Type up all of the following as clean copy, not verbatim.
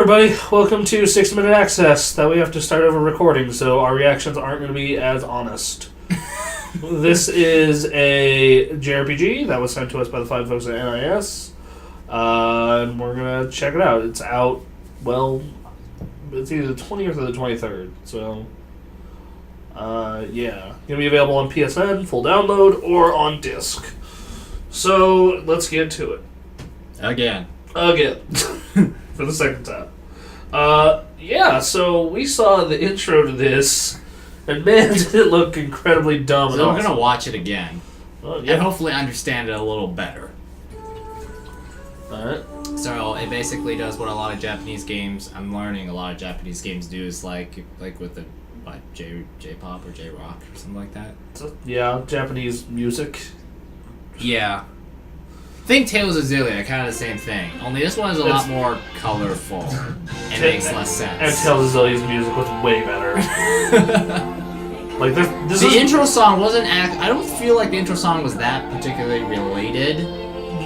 everybody, welcome to 6-Minute Access. That we have to start over recording, so our reactions aren't going to be as honest. This is a JRPG that was sent to us by the fine folks at NIS, and we're going to check it out. It's out, well, it's either the 20th or the 23rd, so, yeah. Going to be available on PSN, full download, or on disc. So, let's get to it. Again. For the second time. Yeah, so we saw the intro to this, and man, did it look incredibly dumb. So we're going to watch it again. Yeah. And hopefully understand it a little better. Alright. So it basically does what a lot of Japanese games, I'm learning a lot of Japanese games do, is like with the J-pop or J-rock or something like that. So, yeah, Japanese music. Yeah. Think Tales of Xillia, kind of the same thing. Only this one is a lot more colorful and makes less sense. And Tales of Xillia's music was way better. Like this the intro song wasn't. I don't feel like the intro song was that particularly related.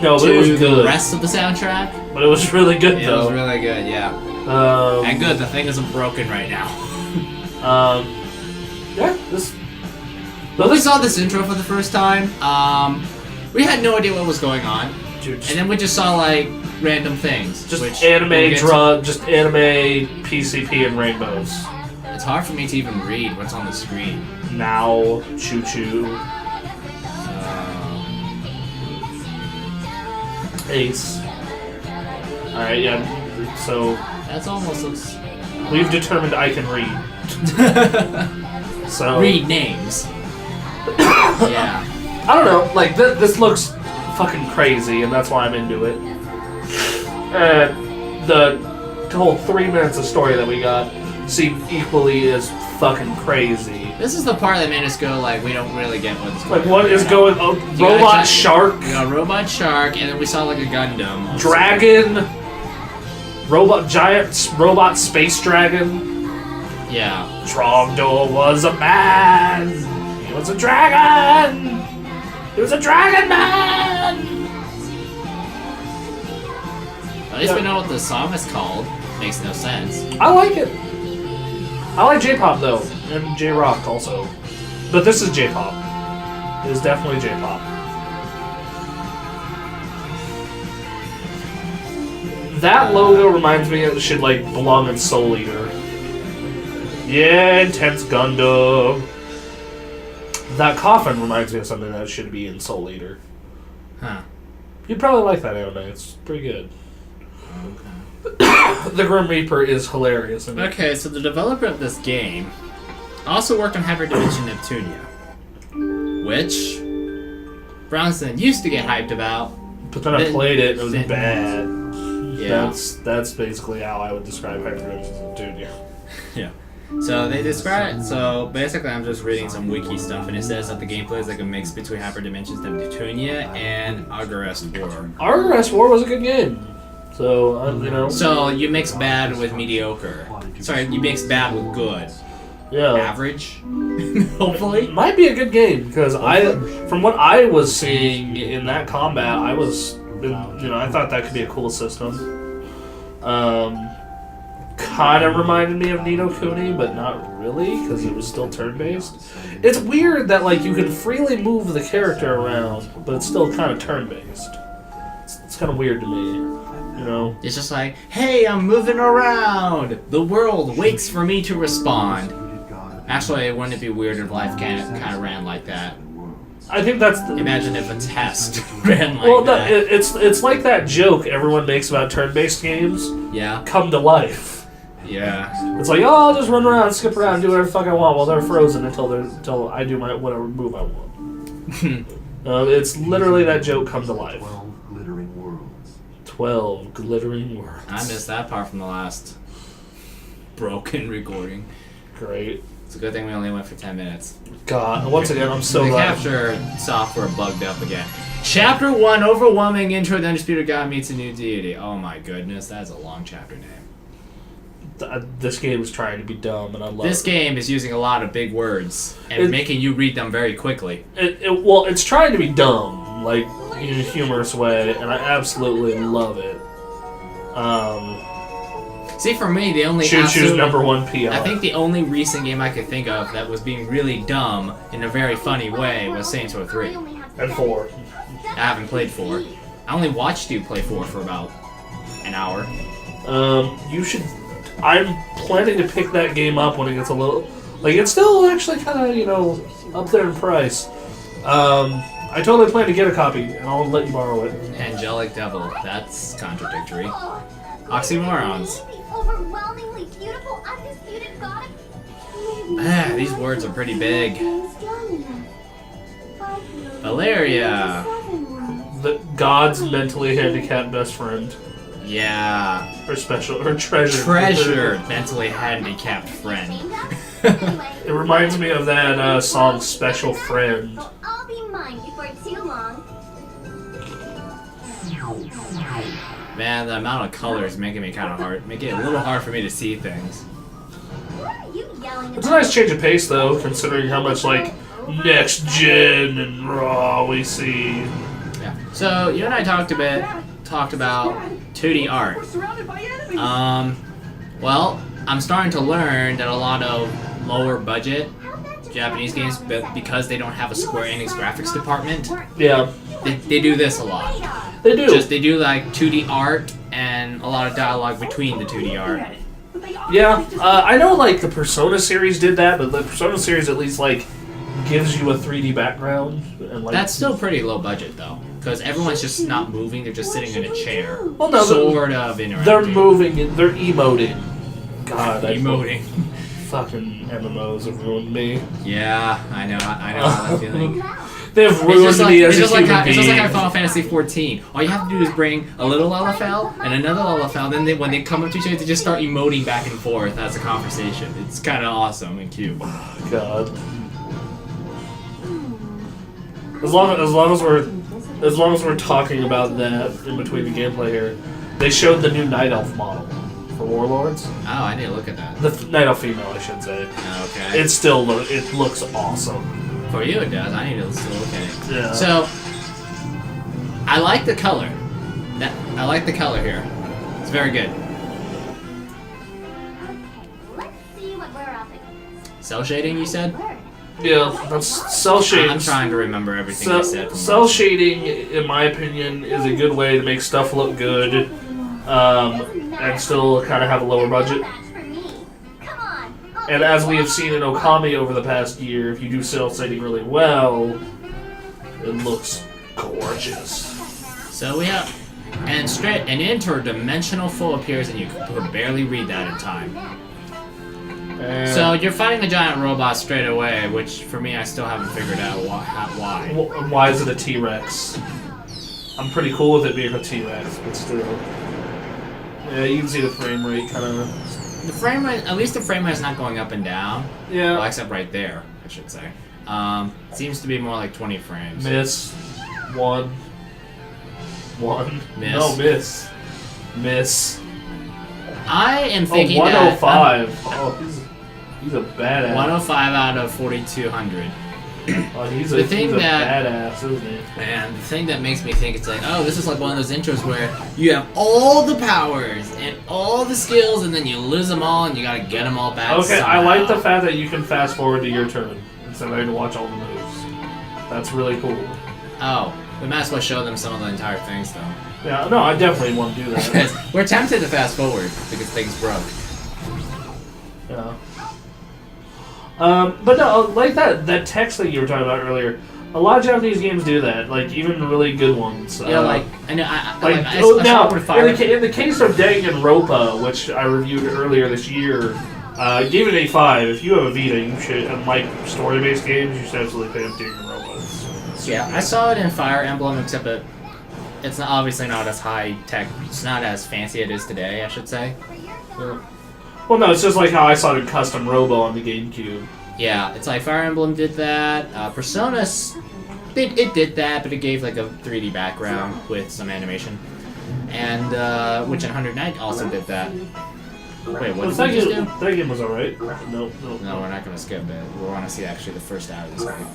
No, but it was good. The rest of the soundtrack. But it was really good though. It was really good, yeah. And good. The thing isn't broken right now. Yeah. When we saw this intro for the first time, we had no idea what was going on, Dude, and then we just saw like random things. Just anime, just anime, PCP, and rainbows. It's hard for me to even read what's on the screen. Now, choo choo. Ace. Alright, yeah. So That's almost looks. we've determined I can read. So read names. Yeah. I don't know, like, this looks fucking crazy, and that's why I'm into it. And the whole 3 minutes of story that we got seemed equally as fucking crazy. This is the part that made us go, like, we don't really get what's going on. Like, what is going on? Robot shark? We got a robot shark, and then we saw, like, a Gundam. Dragon? Giant robot space dragon? Yeah. Trogdor was a man! He was a dragon! He was a dragon man! At least we know what the song is called. Makes no sense. I like it. I like J-pop though, and J-rock also. But this is J-pop. It is definitely J-pop. That logo reminds me it should like belong in Soul Eater. Yeah, Intense Gundam. That coffin reminds me of something that should be in Soul Eater. Huh. You'd probably like that anime. It's pretty good. Okay. The Grim Reaper is hilarious. Okay, so the developer of this game also worked on Hyperdimension Neptunia, which Brownson used to get hyped about. But then I played it and it was bad. Yeah. That's basically how I would describe Hyperdimension Neptunia. Yeah. So they describe it. So basically, I'm just reading some wiki stuff, and it says that the gameplay is like a mix between Hyperdimensions Neptunia and Argarest War. Argarest War was a good game. So you know. So you mix bad with mediocre. Sorry, you mix bad with good. Yeah. Average. Hopefully. Might be a good game because from what I was seeing in that combat, I thought that could be a cool system. Kind of reminded me of Ni no Kuni, but not really, because it was still turn-based. It's weird that like you can freely move the character around, but it's still kind of turn-based. It's kind of weird to me, you know? It's just like, hey, I'm moving around! The world waits for me to respond. Actually, wouldn't it be weird if life kind of ran like that? I think that's... Imagine if a test ran like that. Well, it's like that joke everyone makes about turn-based games. Yeah. Come to life. Yeah. It's like, oh, I'll just run around, skip around, do whatever the fuck I want while they're frozen until I do my whatever move I want. It's literally that joke come to life. 12 glittering worlds. 12 glittering worlds. I missed that part from the last broken recording. Great. It's a good thing we only went for 10 minutes. God, once again, I'm so the glad. capture software bugged up again. Chapter 1, Overwhelming Intro to Undisputed God Meets a New Deity. Oh my goodness, that's a long chapter name. This game is trying to be dumb, and I love This game is using a lot of big words and making you read them very quickly. Well, it's trying to be dumb, like, in a humorous way, and I absolutely love it. See, for me, the only Choo Choo's absolute- #1 PR. I think the only recent game I could think of that was being really dumb in a very funny way was Saints Row 3. And 4. I haven't played 4. I only watched you play 4 for about an hour. You should. I'm planning to pick that game up when it gets a little. Like, it's still actually kind of, you know, up there in price. I totally plan to get a copy, and I'll let you borrow it. Angelic Devil. That's contradictory. Oxymorons. Overwhelmingly beautiful, undisputed god of... These words are pretty big. Valeria. The God's mentally handicapped best friend. Yeah. Or special. Or treasure. Treasure. Mentally handicapped friend. It reminds me of that song, Special Friend. I'll be mine before too long. Man, the amount of color is making me kind of hard. Making it a little hard for me to see things. What are you yelling It's a nice change of pace, though, considering how much, like, next gen and raw we see. Yeah. So you and I talked about 2D art. Well, I'm starting to learn that a lot of lower budget Japanese games, because they don't have a Square Enix graphics department, Yeah, they do this a lot. they do. They do like 2D art and a lot of dialogue between the 2D art. Yeah, I know, like, the Persona series did that, but the Persona series at least, like, gives you a 3D background. And, like, That's still pretty low budget though, because everyone's just not moving; they're just sitting in a chair. Well, no, sort of interacting. they're moving and they're emoting. God, Emoting. Fucking MMOs have ruined me. Yeah, I know how that feeling. They've ruined me as a human being. It's just like Final Fantasy 14. All you have to do is bring a little LFL and another LFL, then when they come up to each other, they just start emoting back and forth as a conversation. It's kind of awesome and cute. God. As long as we're talking about that in between the gameplay here, they showed the new Night Elf model for Warlords. Oh, I need to look at that. The Night Elf female, I should say. Okay. It looks awesome. For you, it does. I need to still look at it. Yeah. So, I like the color. I like the color here. It's very good. Okay, let's see what we're up against. Cell shading, you said? Yeah, that's cell shading. I'm trying to remember everything you said. From Cell last- shading, in my opinion, is a good way to make stuff look good, and still kind of have a lower budget. And as we have seen in Okami over the past year, if you do cell shading really well, it looks gorgeous. So we have an interdimensional foe appears, and you could barely read that in time. And So you're fighting a giant robot straight away, which for me I still haven't figured out why. why is it a T-Rex? I'm pretty cool with it being a T-Rex, but still. Yeah, you can see the frame rate kind of. The frame rate, at least the frame rate is not going up and down. Yeah. Well, except right there, I should say. Seems to be more like 20 frames. Miss. One. Miss. No, miss. Miss. I am Oh, thinking 105. He's a badass. 105 out of 4,200. Oh, he's The a thing that- badass, isn't he? And the thing that makes me think it's like, oh, this is like one of those intros where you have all the powers and all the skills, and then you lose them all, and you gotta get them all back. Okay, I somehow. like the fact that you can fast forward to your turn instead of having to watch all the moves. That's really cool. Oh, we might as well show them some of the entire things, though. Yeah, no, I definitely want to do that. Because we're tempted to fast forward because things broke. Yeah. But no, like that text that you were talking about earlier, a lot of Japanese games do that, like even really good ones. Yeah, like I know. I now, saw with Fire. in the case of Danganronpa, which I reviewed earlier this year, gave it a 5. If you have a Vita, you should, and like story-based games, you should absolutely pick up Danganronpa. Yeah, I saw it in Fire Emblem, except that it's not, obviously not as high tech. It's not as fancy it is today, I should say. Yeah. Well, no, it's just like how I saw it in Custom Robo on the GameCube. Yeah, it's like Fire Emblem did that. Persona, it did that, but it gave like a 3D background with some animation. And Witch and 100 Knight also did that. Wait, what did we just do? That game was alright. No. No, we're not going to skip it. We want to see actually the first hour of this game.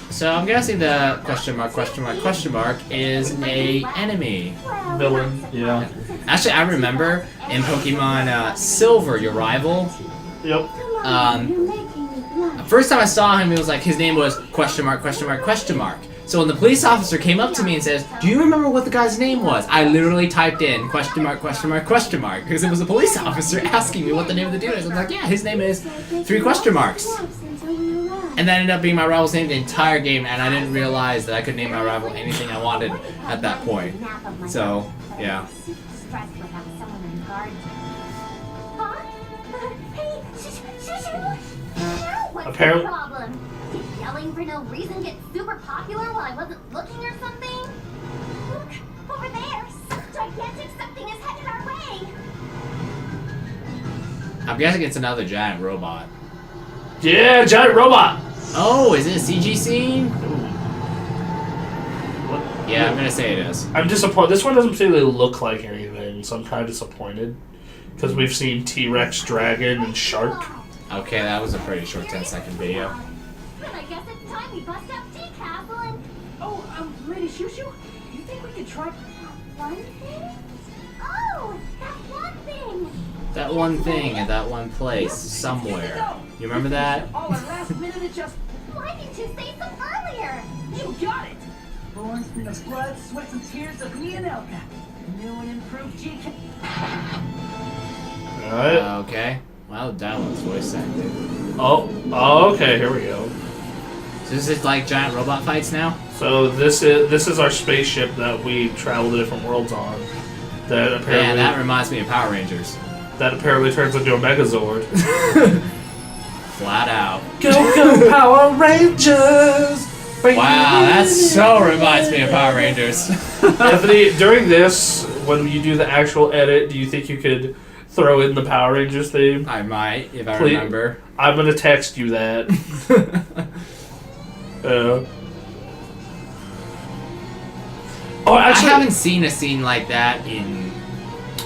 So I'm guessing the question mark is a enemy. Well, Villain, not yeah. surprising. Actually, I remember in Pokemon Silver, your rival. Yep. Come Um, on, you're making me blush. First time I saw him, it was like his name was question mark. So when the police officer came up to me and says, "Do you remember what the guy's name was?" I literally typed in question mark because it was a police officer asking me what the name of the dude is. I was like, "Yeah, his name is 3 question marks." And that ended up being my rival's name the entire game, and I didn't realize that I could name my rival anything I wanted at that point. So, yeah. Stressed with having someone in guard. Huh? Hey, Now what's Apparent- the problem? Did yelling for no reason get super popular while I wasn't looking or something? Look, over there, some gigantic something is headed our way. I'm guessing it's another giant robot. Yeah, giant robot. Oh, is it a CG scene? What? Yeah, I'm gonna say it is. I'm disappointed. This one doesn't particularly look like anything, so I'm kind of disappointed. Because we've seen T-Rex, dragon, and shark. Okay, that was a pretty short 10-second video. Then I guess it's time we bust up T-Castle and... Oh, Lady Shushu, you think we could try... One thing? Oh, that one thing! That one thing at that one place, somewhere. You remember that? All our last minute adjust... Why didn't you say so earlier? You got it! Born from the blood, sweat, and tears of me and Elka. New and improved GK... Alright. Okay. Well, that one's voice acted. Oh, okay, here we go. So this is like giant robot fights now? So this is our spaceship that we travel to different worlds on. That apparently Man, that reminds me of Power Rangers. turns into a Megazord. Flat out. Go Power Rangers! Wow, that so reminds me of Power Rangers. Anthony, during this, when you do the actual edit, do you think you could throw in the Power Rangers theme? I might, if I Please. remember. I'm gonna text you that. Oh, I actually, haven't seen a scene like that in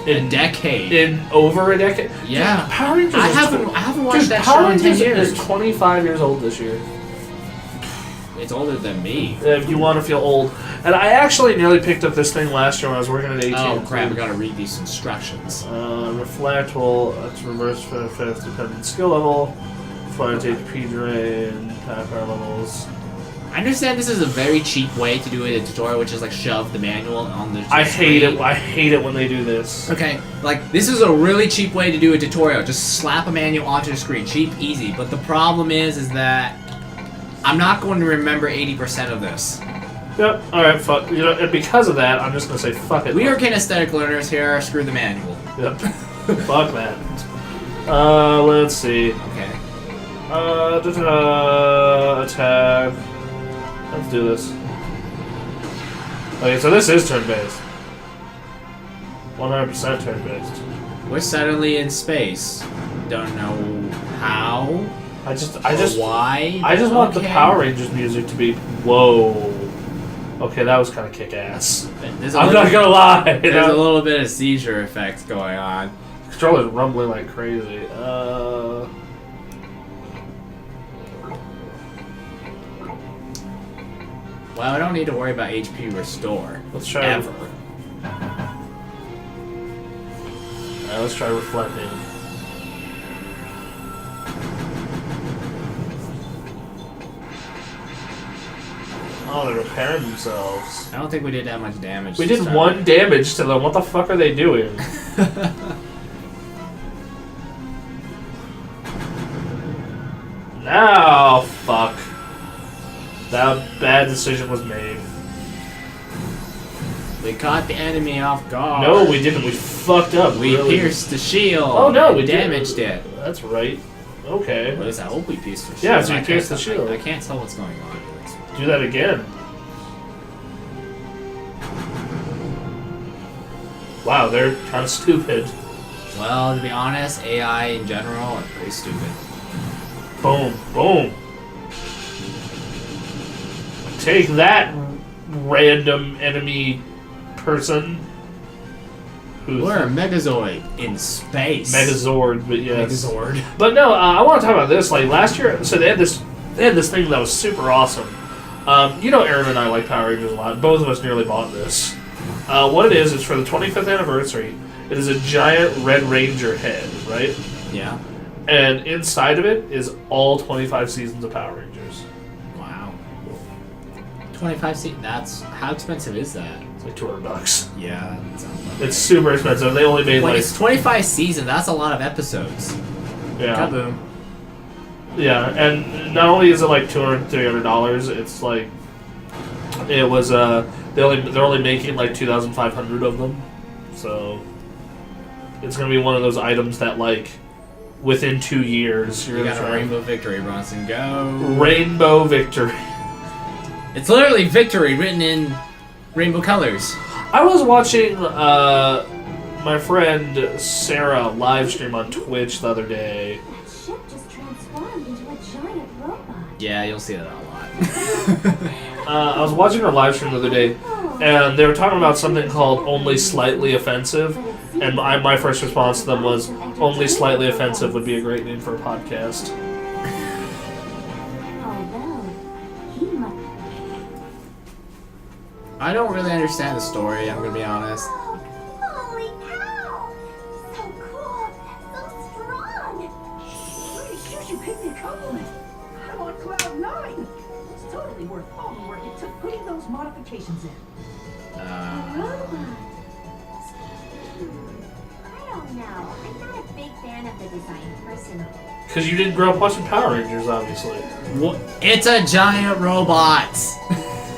a decade. in over a decade. Yeah. Power Rangers. I is haven't watched Dude, that Power show in 10 Rangers years. is 25 years old this year. It's older than me. If you want to feel old, and I actually nearly picked up this thing last year when I was working at AT&T. Oh crap, I gotta read these instructions. Reflect will reverse for effects depending on skill level. Fire HP drain, power levels. I understand this is a very cheap way to do a tutorial, which is like shove the manual on the I hate screen. it. I hate it when they do this. Okay, like this is a really cheap way to do a tutorial. Just slap a manual onto the screen, cheap, easy. But the problem is that I'm not going to remember 80% of this. Yep. All right. Fuck. You know, and because of that, I'm just gonna say fuck it. We are kinesthetic learners here. Screw the manual. Yep. Fuck that. Let's see. Okay. Attack. Let's do this. Okay, so this is turn-based. 100% turn-based. We're suddenly in space. Don't know how. I just why. I just want the Okay. Power Rangers music to be whoa. Okay, that was kind of kick-ass. There's a I'm little- not gonna lie. There's a little bit of seizure effect going on. Controller's rumbling like crazy. Well, I don't need to worry about HP restore. Let's try Ever. Alright, let's try reflecting. Oh, they're repairing themselves. I don't think we did that much damage. We this did time. 1 damage to them. What the fuck are they doing? Now, fuck. That bad decision was made. We caught the enemy off guard. No, we didn't. We fucked up. We really. pierced the shield. Oh no, and we did. damaged it. That's right. Okay. At least I hope we pierced the shield. Yeah, so we I pierced can't the tell- shield. I can't tell what's going on. Do that again. Wow, they're kind of stupid. Well, to be honest, AI in general are pretty stupid. Boom, boom. Take that, random enemy person. Who's We're a Megazord in space. Megazord, but yes. Megazord. But no, I want to talk about this. Like last year, so they had this thing that was super awesome. You know Aaron and I like Power Rangers a lot. Both of us nearly bought this. What it is for the 25th anniversary. It is a giant Red Ranger head, right? Yeah. And inside of it is all 25 seasons of Power Rangers. Wow. 25 seat. That's how expensive is that? It's like $200. Yeah. That sounds like It's super expensive. They only made when like it's 25 season, that's a lot of episodes. yeah, Kaboom. yeah. And not only is it like $200, $300, it's like it was they're only making like 2,500 of them, so it's gonna be one of those items that like within 2 years you're You gonna got a try Rainbow Victory, Bronson. Go. Rainbow Victory. It's literally victory written in rainbow colors. I was watching my friend Sarah live stream on Twitch the other day. That ship just transformed into a giant robot. Yeah, you'll see that a lot. I was watching her live stream the other day, and they were talking about something called Only Slightly Offensive, and my first response to them was, Only Slightly Offensive would be a great name for a podcast. Although, he must. I don't really understand the story, I'm gonna be honest. Oh, holy cow! So cool, so strong. You should pay me a compliment. I'm on cloud 9. It's totally worth all the work it took putting those modifications in. Robot. I don't know. I'm not a big fan of the design personally. Because you didn't grow up watching Power Rangers, obviously. It's a giant robot!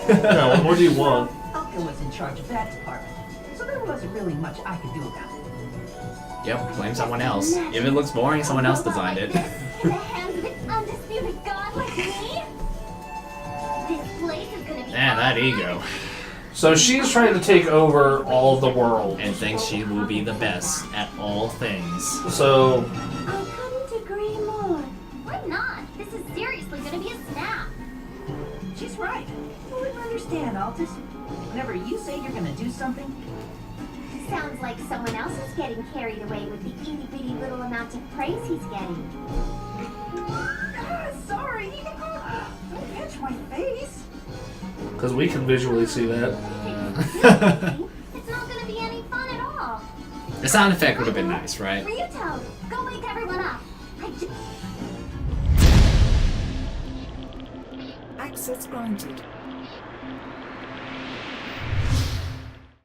Yeah, what more do you want? Alka was in charge of that department, so there wasn't really much I could do about it. Yep, blame someone else. If it looks boring, someone else designed it. In the hands of an undisputed god like me? This place is gonna be Man, that ego. So she's trying to take over all the world. And thinks she will be the best at all things. So, I couldn't agree more. Why not? This is seriously gonna be a snap. She's right. You wouldn't understand, Altus. Whenever you say you're gonna do something, Sounds like someone else is getting carried away with the itty bitty little amount of praise he's getting. sorry. Don't pinch my face. because we can visually see that. It's not gonna be any fun at all. The sound effect would have been nice, right? Ryuto, go wake everyone up. Access granted.